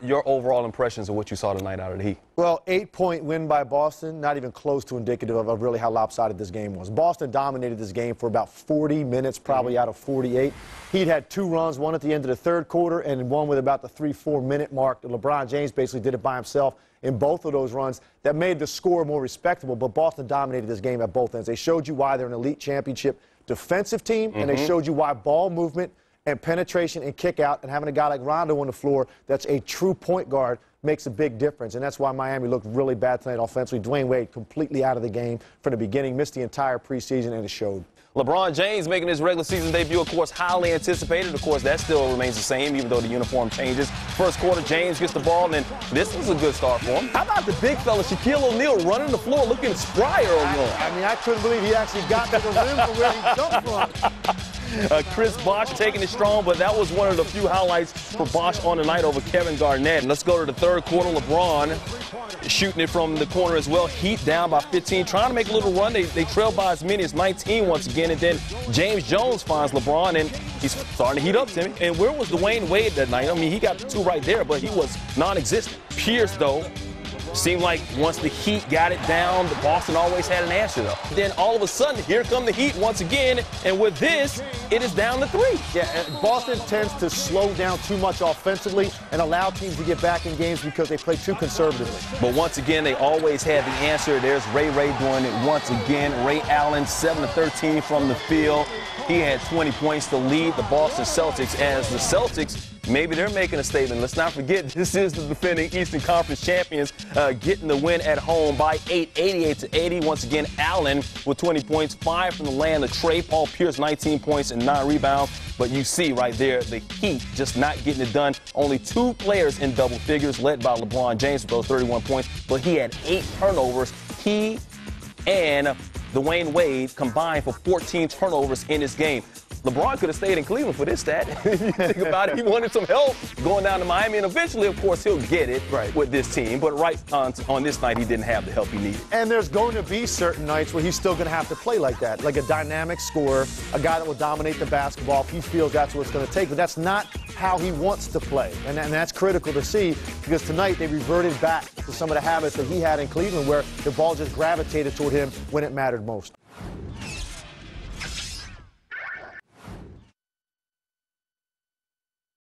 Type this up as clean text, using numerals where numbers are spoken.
Your overall impressions of what you saw tonight out of the Heat? Well, 8-point win by Boston, not even close to indicative of really how lopsided this game was. Boston dominated this game for about 40 minutes, probably out of 48. Heat had 2 runs, one at the end of the third quarter and one with about the 3-4 minute mark. LeBron James basically did it by himself in both of those runs that made the score more respectable, but Boston dominated this game at both ends. They showed you why they're an elite championship defensive team, and they showed you why ball movement and penetration and kick out and having a guy like Rondo on the floor that's a true point guard makes a big difference. And that's why Miami looked really bad tonight offensively. Dwyane Wade completely out of the game from the beginning, missed the entire preseason, and it showed. LeBron James making his regular season debut, of course, highly anticipated. Of course, that still remains the same, even though the uniform changes. First quarter, James gets the ball, and this was a good start for him. How about the big fella, Shaquille O'Neal, running the floor, looking spry early on? I mean, I couldn't believe he actually got to the rim from where he jumped from. Chris Bosh taking it strong, but that was one of the few highlights for Bosh on the night over Kevin Garnett. And let's go to the third quarter. LeBron shooting it from the corner as well. Heat down by 15, trying to make a little run. They trail by as many as 19 once again, and then James Jones finds LeBron, and he's starting to heat up, Timmy. And where was Dwyane Wade that night? I mean, he got the 2 right there, but he was non-existent. Pierce, though, seemed like once the Heat got it down, Boston always had an answer, though. Then all of a sudden, here come the Heat once again, and with this, it is down to 3. Yeah, Boston tends to slow down too much offensively and allow teams to get back in games because they play too conservatively. But once again, they always had the answer. There's Ray doing it once again. Ray Allen, 7 of 13 from the field. He had 20 points to lead the Boston Celtics, as the Celtics, maybe they're making a statement. Let's not forget, this is the defending Eastern Conference champions getting the win at home by 8, 88-80. Once again, Allen with 20 points, 5 from the land of Trey. Paul Pierce, 19 points and 9 rebounds. But you see right there, the Heat just not getting it done. Only 2 players in double figures, led by LeBron James with those 31 points. But he had 8 turnovers. He and Dwyane Wade combined for 14 turnovers in this game. LeBron could have stayed in Cleveland for this stat. If you think about it, he wanted some help going down to Miami, and eventually, of course, he'll get it with this team. But right on this night, he didn't have the help he needed. And there's going to be certain nights where he's still going to have to play like that, like a dynamic scorer, a guy that will dominate the basketball if he feels that's what it's going to take. But that's not how he wants to play, and that's critical to see, because tonight they reverted back to some of the habits that he had in Cleveland, where the ball just gravitated toward him when it mattered most.